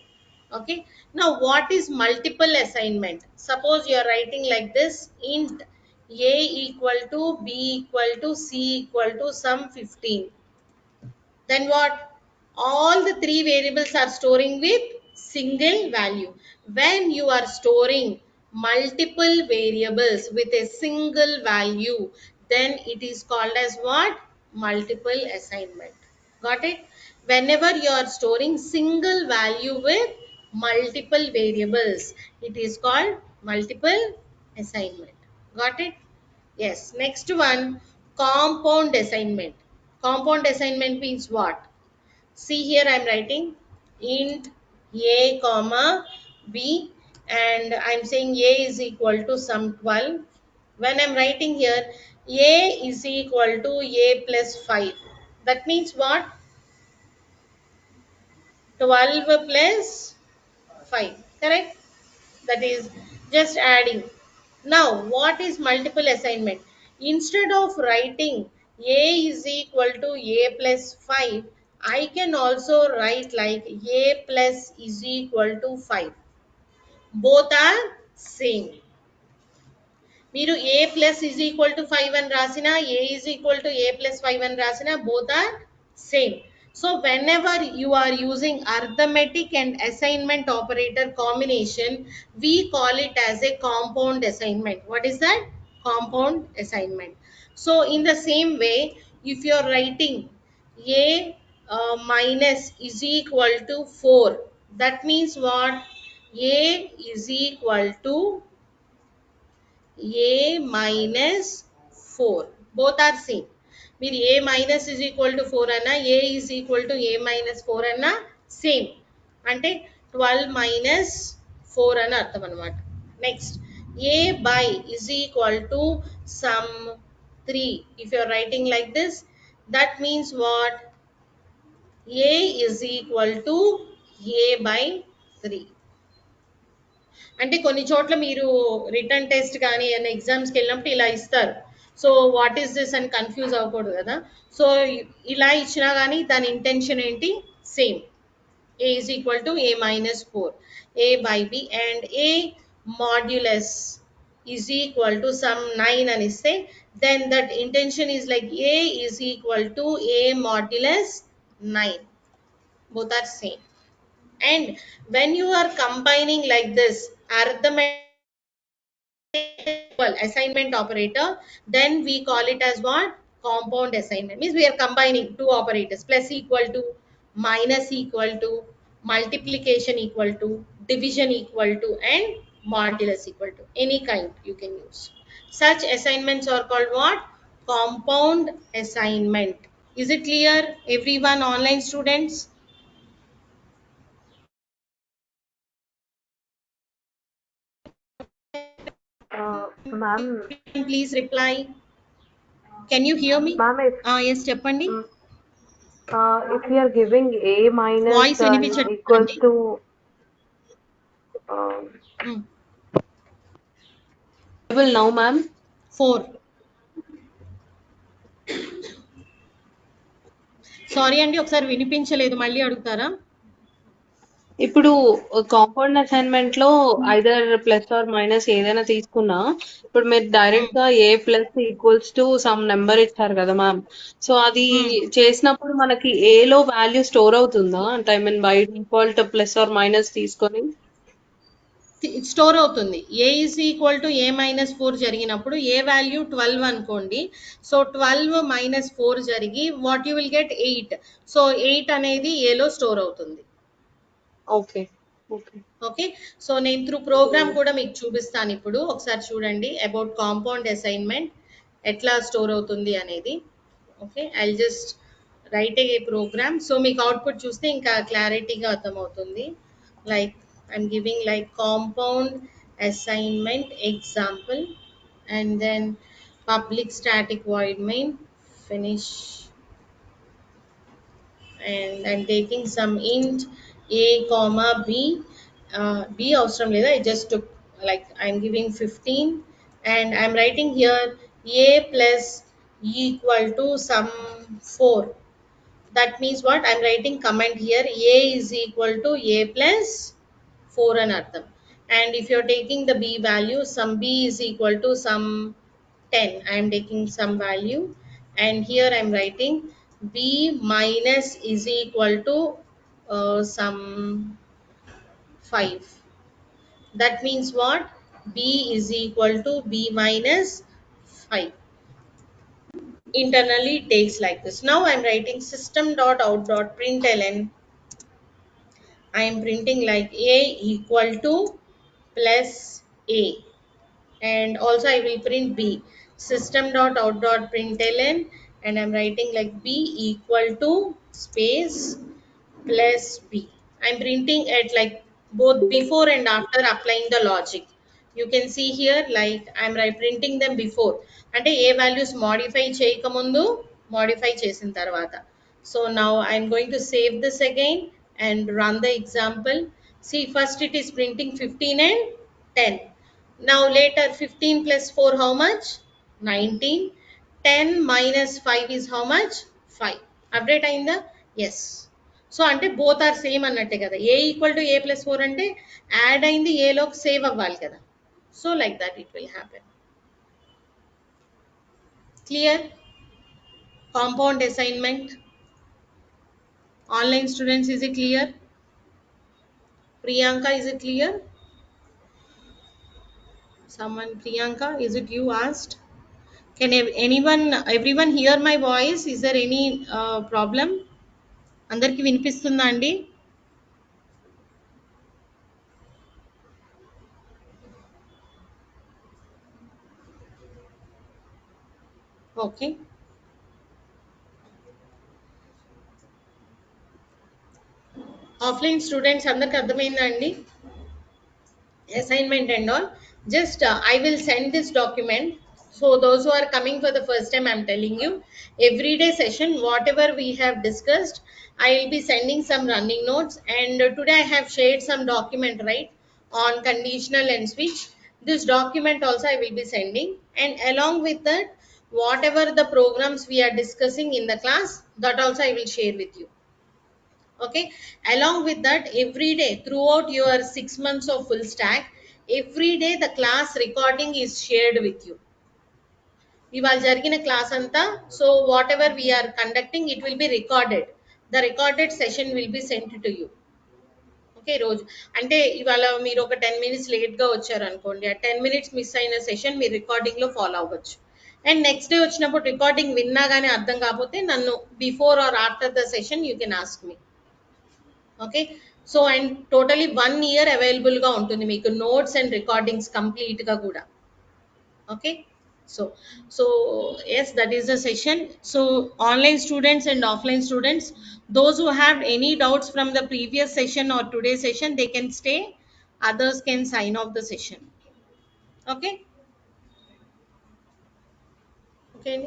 Okay. Now what is multiple assignment? Suppose you are writing like this int a equal to b equal to c equal to sum 15. Then what? All the three variables are storing with single value. When you are storing multiple variables with a single value, then it is called as what? Multiple assignment. Got it? Whenever you are storing single value with multiple variables, it is called multiple assignment. Got it? Yes. Next one, compound assignment. Compound assignment means what? See here I am writing int a comma b and I am saying a is equal to sum 12. When I am writing here a is equal to a plus 5. That means what? 12 plus 5. Correct? That is just adding. Now what is multiple assignment? Instead of writing a is equal to a plus 5, I can also write like a plus is equal to 5. Both are same. మీరు a plus is equal to 5 అని రాసిన a is equal to a plus 5 అని రాసిన both are same. So whenever you are using arithmetic and assignment operator combination, we call it as a compound assignment. What is that? Compound assignment. So in the same way, if you are writing a minus is equal to 4, that means what? A is equal to a minus 4. Both are same. మీరు a minus is equal to 4 అన్నా a is equal to a minus 4 అన్నా same అంటే 12 minus 4 అని అర్థం అనమాట. Next a by is equal to some 3. If you are writing like this, that means what? A is equal to a by 3. అంటే కొన్ని చోట్ల మీరు రిటర్న్ టెస్ట్ కానీ ఏమైనా ఎగ్జామ్స్కి వెళ్ళినప్పుడు ఇలా ఇస్తారు. సో వాట్ ఈస్ దిస్ అని కన్ఫ్యూజ్ అవ్వకూడదు కదా. సో ఇలా ఇచ్చినా కానీ దాని ఇంటెన్షన్ ఏంటి? Same. A is equal to a minus 4, a by b, and a modulus is equal to some 9 and say, then that intention is like a is equal to a modulus 9. Both are same. And when you are combining like this arithmetic assignment operator, then we call it as what? Compound assignment. Means we are combining two operators: plus equal to, minus equal to, multiplication equal to, division equal to, and modulus equal to. Any kind you can use. Such assignments are called what? Compound assignment. Is it clear, everyone, online students? Ma'am, Please reply. Can you hear me? ma'am, Yes, చెప్పండి. mm, if we are giving A minus voice equals వినిపించట్లేదండి. to uh, Available now, ma'am. 4. Sorry అండి, ఒకసారి వినిపించలేదు, మళ్ళీ అడుగుతారా? ఇప్పుడు compound assignment లో either plus or minus ఏదైనా తీసుకున్నా, ఇప్పుడు మీరు డైరెక్ట్ గా A plus equals to some number ఇచ్చారు కదా మ్యామ్. సో అది చేసినప్పుడు మనకి ఏ లో వాల్యూ స్టోర్ అవుతుందా? అంటే I mean by default plus or minus తీసుకొని స్టోర్ అవుతుంది. A is equal to A minus 4 జరిగినప్పుడు ఏ వాల్యూ 12 అనుకోండి. సో 12 మైనస్ 4 జరిగి what you will get 8. So 8 అనేది ఏలో స్టోర్ అవుతుంది. Okay okay okay. సో నేను త్రూ ప్రోగ్రామ్ కూడా మీకు చూపిస్తాను ఇప్పుడు. ఒకసారి చూడండి అబౌట్ కాంపౌండ్ అసైన్మెంట్ ఎట్లా స్టోర్ అవుతుంది అనేది. Okay, I just write a program. So మీకు అవుట్పుట్ చూస్తే ఇంకా క్లారిటీగా అర్థమవుతుంది. Like I'm giving like compound assignment example and then public static void main finish, and I'm taking some int a comma b. B అవసరం లేదా, I just took like I'm giving 15 and I'm writing here a plus equal to some 4. That means what? I'm writing comment here a is equal to a plus 4 అని అర్థం. And if you're taking the b value, some b is equal to some 10. I am taking some value and here I am writing b minus is equal to some 5. That means what? B is equal to b minus 5. Internally it takes like this. Now I am writing system.out.println. I am printing like a equal to plus a, and also I will print b. System.out.println, and I'm writing like b equal to space plus b. I'm printing it like both before and after applying the logic. You can see here like I'm printing them before, అంటే ఏ values modify చేయకముందు modify చేసిన తర్వాత. So now I'm going to save this again and run the example. See, first it is printing 15 and 10. Now later 15 plus 4 how much? 19. 10 minus 5 is how much? 5. Update అయిందా? Yes. So అంటే both are same అన్నట్టే కదా. ఏ equal to A plus 4 అంటే add అయింది ఏలోకి save అవ్వాలి కదా. So like that it will happen. Clear? Compound assignment online students, is it clear? Priyanka, is it clear? Someone, Priyanka, is it you asked? Can everyone hear my voice? Is there any problem? అందరికి వినిపిస్తుందా అండి? Okay. Offline students అందరికి అర్థమైందా అండి? Assignment and all. Just I will send this document. So those who are coming for the first time, I'm telling you, everyday session, whatever we have discussed, I will be sending some running notes. And today I have shared some document, right, on conditional and switch. This document also I will be sending, and along with that, whatever the programs we are discussing in the class, that also I will share with you. Okay, along with that, every day throughout your 6 months of full stack, every day the class recording is shared with you. ఇవాళ జరిగిన class అంతా, so whatever we are conducting, it will be recorded. The recorded session will be sent to you. Okay, రోజు అంటే ఇవాళ మీరు ఒక 10 minutes లేట్గా వచ్చారు అనుకోండి, ఆ 10 minutes మిస్ అయిన సెషన్ మీరు రికార్డింగ్లో ఫాలో అవ్వచ్చు. అండ్ నెక్స్ట్ డే వచ్చినప్పుడు రికార్డింగ్ విన్నా కానీ అర్థం కాకపోతే నన్ను before or after the session you can ask me. Okay, so and totally 1 year అవైలబుల్గా ఉంటుంది మీకు నోట్స్ అండ్ రికార్డింగ్స్ కంప్లీట్గా కూడా. Okay, so yes, that is the session. So online students and offline students, those who have any doubts from the previous session or today's session, they can stay, others can sign off the session. Okay, okay.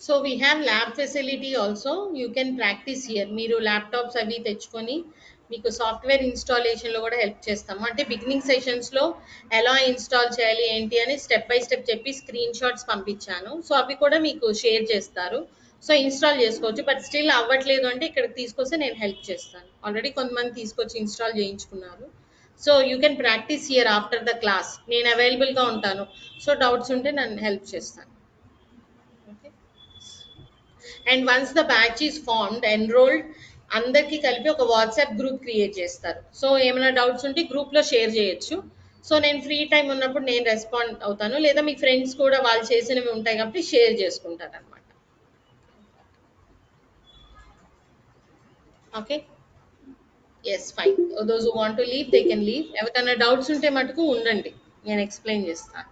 So we have lab facility also, you can practice here. మీరు laptops అవి తెచ్చుకొని మీకు software ఇన్స్టాలేషన్లో కూడా help చేస్తాము. అంటే beginning సెషన్స్లో ఎలా install చేయాలి ఏంటి అని స్టెప్ బై స్టెప్ చెప్పి స్క్రీన్ షాట్స్ పంపించాను. సో అవి కూడా మీకు షేర్ చేస్తారు. సో ఇన్స్టాల్ చేసుకోవచ్చు. బట్ స్టిల్ అవ్వట్లేదు అంటే ఇక్కడికి తీసుకొస్తే నేను హెల్ప్ చేస్తాను. ఆల్రెడీ కొంతమంది తీసుకొచ్చి ఇన్స్టాల్ చేయించుకున్నారు. So you can practice here after the class. నేను అవైలబుల్గా ఉంటాను. సో డౌట్స్ ఉంటే నన్ను హెల్ప్ చేస్తాను. And once the batch is formed, enrolled, అందరికీ కలిపి ఒక వాట్సాప్ గ్రూప్ క్రియేట్ చేస్తారు. సో ఏమైనా డౌట్స్ ఉంటే గ్రూప్లో షేర్ చేయొచ్చు. సో నేను ఫ్రీ టైం ఉన్నప్పుడు నేను రెస్పాండ్ అవుతాను, లేదా మీ ఫ్రెండ్స్ కూడా వాళ్ళు చేసినవి ఉంటాయి కాబట్టి షేర్ చేసుకుంటారు అనమాట. Okay, yes, fine. Those who want to leave they can leave. ఎవరికైనా డౌట్స్ ఉంటే మటుకు ఉండండి, నేను ఎక్స్ప్లెయిన్ చేస్తాను.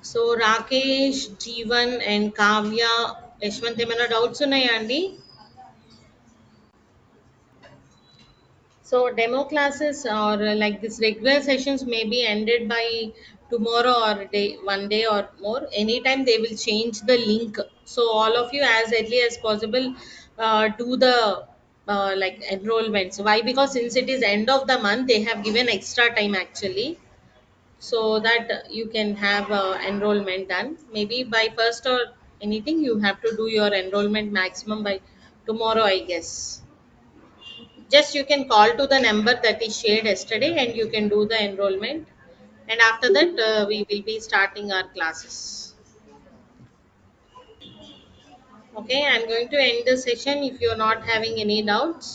సో రాకేష్, జీవన్ అండ్ కావ్య, యశ్వంత్, ఏమైనా డౌట్స్ ఉన్నాయా అండి? So demo classes or like this regular sessions may be ended by tomorrow or one day or more. Anytime they will change the link. So all of you, as early as possible, do the like enrollments. Why? Because since it is end of the month, they have given extra time actually, so that you can have enrollment done. Maybe by first or anything, you have to do your enrollment maximum by tomorrow, I guess. Just you can call to the number that is shared yesterday and you can do the enrollment, and after that we will be starting our classes. Okay, I'm going to end the session if you're not having any doubts.